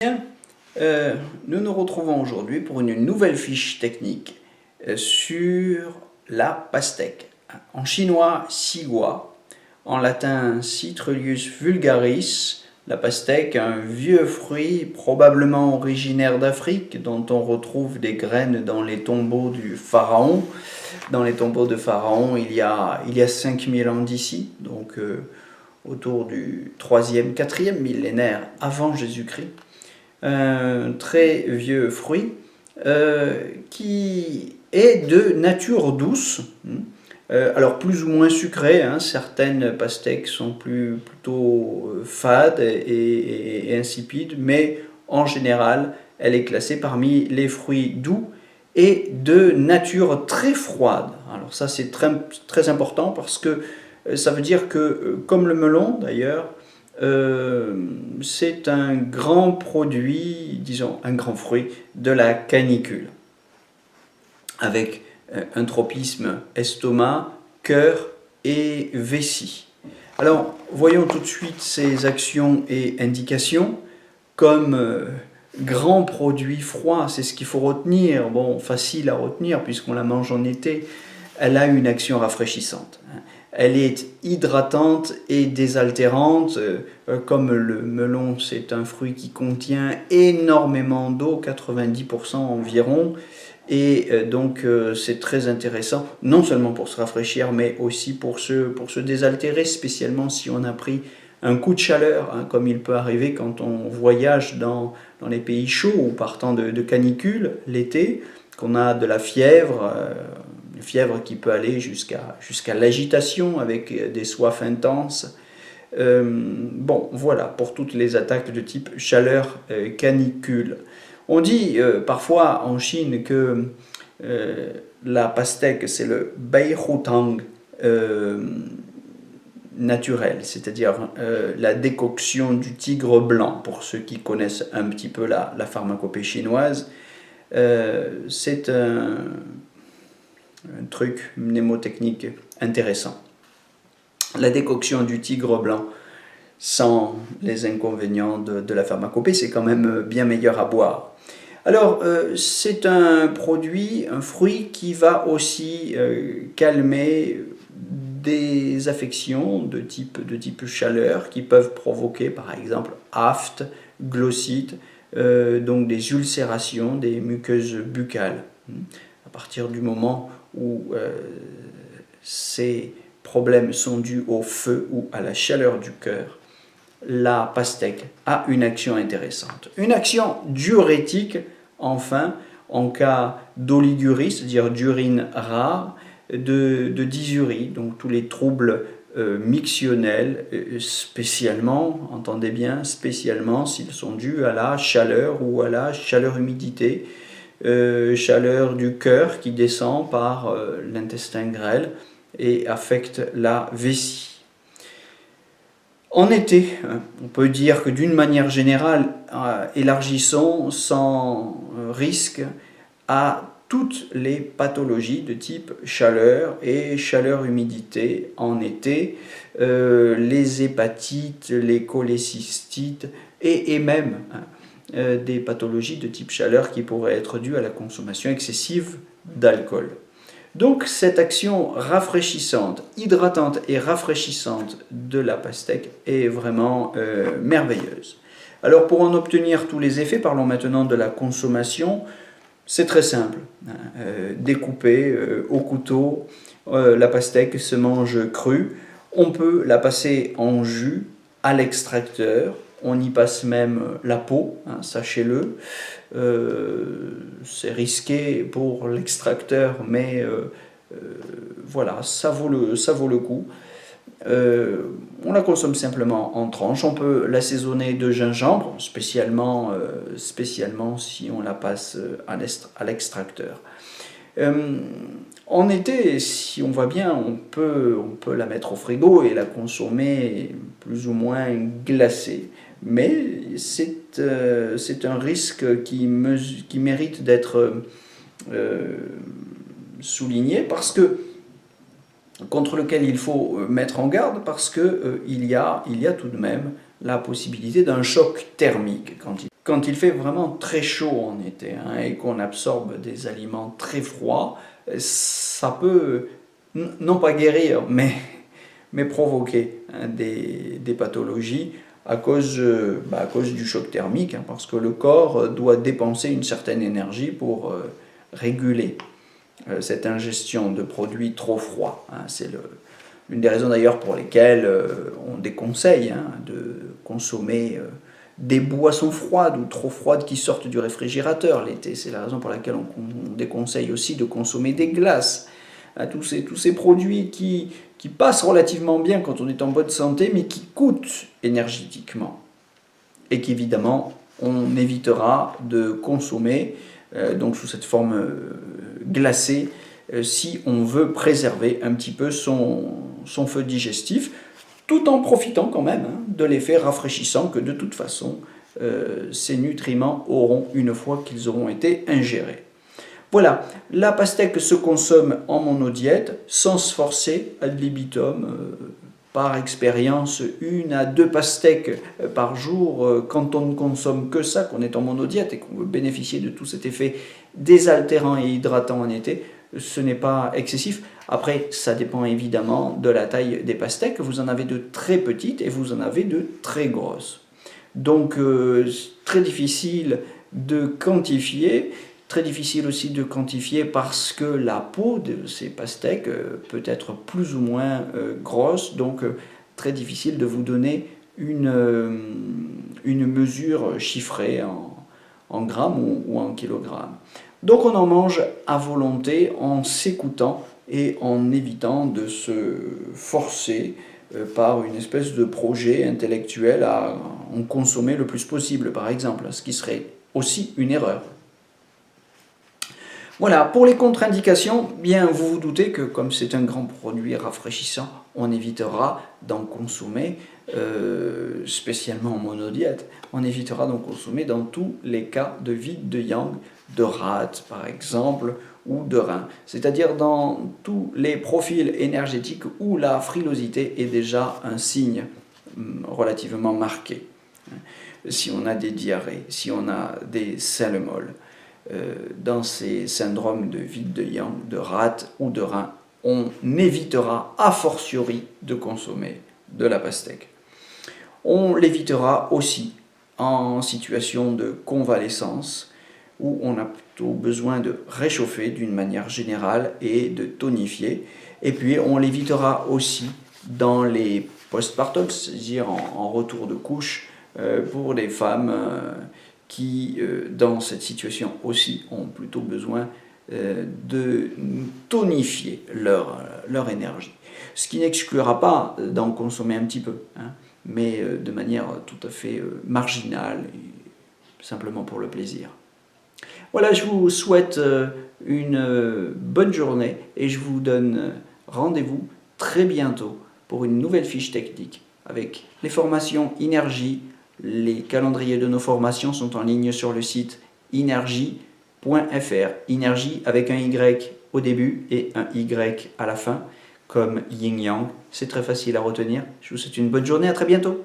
Bien, nous nous retrouvons aujourd'hui pour une nouvelle fiche technique sur la pastèque. En chinois, Sigua, en latin Citrullus vulgaris. La pastèque, un vieux fruit probablement originaire d'Afrique, dont on retrouve des graines dans les tombeaux du pharaon. Dans les tombeaux de Pharaon, il y a 5000 ans d'ici, donc autour du 3e, 4e millénaire avant Jésus-Christ. Un très vieux fruit qui est de nature douce, alors plus ou moins sucré, certaines pastèques sont plutôt fades et insipides, mais en général elle est classée parmi les fruits doux et de nature très froide. Alors ça c'est très important parce que ça veut dire que, comme le melon d'ailleurs, c'est un grand produit, disons un grand fruit de la canicule, avec un tropisme estomac, cœur et vessie. Alors voyons tout de suite ses actions et indications. Comme grand produit froid, c'est ce qu'il faut retenir, bon, facile à retenir puisqu'on la mange en été, elle a une action rafraîchissante. Elle est hydratante et désaltérante, comme le melon, c'est un fruit qui contient énormément d'eau, 90% environ, et donc c'est très intéressant, non seulement pour se rafraîchir, mais aussi pour se désaltérer, spécialement si on a pris un coup de chaleur, comme il peut arriver quand on voyage dans les pays chauds ou partant de canicule l'été, qu'on a de la fièvre, une fièvre qui peut aller jusqu'à l'agitation avec des soifs intenses. Bon, voilà, pour toutes les attaques de type chaleur canicule. On dit parfois en Chine que la pastèque, c'est le beihutang naturel, c'est-à-dire la décoction du tigre blanc, pour ceux qui connaissent un petit peu la pharmacopée chinoise. C'est un truc mnémotechnique intéressant. La décoction du tigre blanc, sans les inconvénients de la pharmacopée, c'est quand même bien meilleur à boire. Alors, c'est un produit, un fruit qui va aussi calmer des affections de type chaleur qui peuvent provoquer par exemple aphte, glossite, donc des ulcérations, des muqueuses buccales. À partir du moment où ces problèmes sont dus au feu ou à la chaleur du cœur, la pastèque a une action intéressante. Une action diurétique, enfin, en cas d'oligurie, c'est-à-dire d'urine rare, de dysurie, donc tous les troubles mictionnels, spécialement, entendez bien, spécialement s'ils sont dus à la chaleur ou à la chaleur-humidité, chaleur du cœur qui descend par l'intestin grêle et affecte la vessie. En été, on peut dire que d'une manière générale, élargissons sans risque à toutes les pathologies de type chaleur et chaleur-humidité en été, les hépatites, les cholécystites et même des pathologies de type chaleur qui pourraient être dues à la consommation excessive d'alcool. Donc cette action rafraîchissante, hydratante et rafraîchissante de la pastèque est vraiment merveilleuse. Alors pour en obtenir tous les effets, parlons maintenant de la consommation. C'est très simple, découpée au couteau, la pastèque se mange crue. On peut la passer en jus à l'extracteur, on y passe même la peau, sachez-le. C'est risqué pour l'extracteur, mais voilà, ça vaut le coup. On la consomme simplement en tranches. On peut l'assaisonner de gingembre, spécialement si on la passe à l'extracteur. En été, si on va bien, on peut la mettre au frigo et la consommer plus ou moins glacée. Mais c'est un risque qui mérite d'être souligné contre lequel il faut mettre en garde parce qu'il y a tout de même la possibilité d'un choc thermique quand il quand il fait vraiment très chaud en été et qu'on absorbe des aliments très froids, ça peut non pas guérir, mais provoquer des pathologies à cause du choc thermique, parce que le corps doit dépenser une certaine énergie pour réguler cette ingestion de produits trop froids. C'est l'une des raisons d'ailleurs pour lesquelles on déconseille de consommer des boissons froides ou trop froides qui sortent du réfrigérateur l'été. C'est la raison pour laquelle on déconseille aussi de consommer des glaces. Tous ces produits qui passent relativement bien quand on est en bonne santé, mais qui coûtent énergétiquement. Et qu'évidemment, on évitera de consommer donc sous cette forme glacée, si on veut préserver un petit peu son feu digestif, tout en profitant quand même de l'effet rafraîchissant que de toute façon, ces nutriments auront une fois qu'ils auront été ingérés. Voilà, la pastèque se consomme en monodiète, sans se forcer, ad libitum, par expérience, 1 à 2 pastèques par jour, quand on ne consomme que ça, qu'on est en monodiète et qu'on veut bénéficier de tout cet effet désaltérant et hydratant en été, ce n'est pas excessif. Après, ça dépend évidemment de la taille des pastèques. Vous en avez de très petites et vous en avez de très grosses. Donc, très difficile de quantifier. Très difficile aussi de quantifier parce que la peau de ces pastèques peut être plus ou moins grosse, donc très difficile de vous donner une mesure chiffrée en grammes ou en kilogrammes. Donc on en mange à volonté en s'écoutant et en évitant de se forcer par une espèce de projet intellectuel à en consommer le plus possible, par exemple, ce qui serait aussi une erreur. Voilà, pour les contre-indications, bien vous vous doutez que comme c'est un grand produit rafraîchissant, on évitera d'en consommer, spécialement en monodiète, on évitera d'en consommer dans tous les cas de vide de yang, de rate par exemple, ou de rein, c'est-à-dire dans tous les profils énergétiques où la frilosité est déjà un signe relativement marqué. Si on a des diarrhées, si on a des selles molles, dans ces syndromes de vide de yang, de rate ou de rein, on évitera a fortiori de consommer de la pastèque. On l'évitera aussi en situation de convalescence, où on a plutôt besoin de réchauffer d'une manière générale et de tonifier. Et puis on l'évitera aussi dans les postpartum, c'est-à-dire en retour de couche, pour les femmes qui, dans cette situation aussi, ont plutôt besoin de tonifier leur énergie. Ce qui n'exclura pas d'en consommer un petit peu, mais de manière tout à fait marginale, et simplement pour le plaisir. Voilà, je vous souhaite une bonne journée et je vous donne rendez-vous très bientôt pour une nouvelle fiche technique avec les formations Inergie. Les calendriers de nos formations sont en ligne sur le site inergie.fr. Inergie avec un Y au début et un Y à la fin, comme Yin Yang. C'est très facile à retenir. Je vous souhaite une bonne journée, à très bientôt.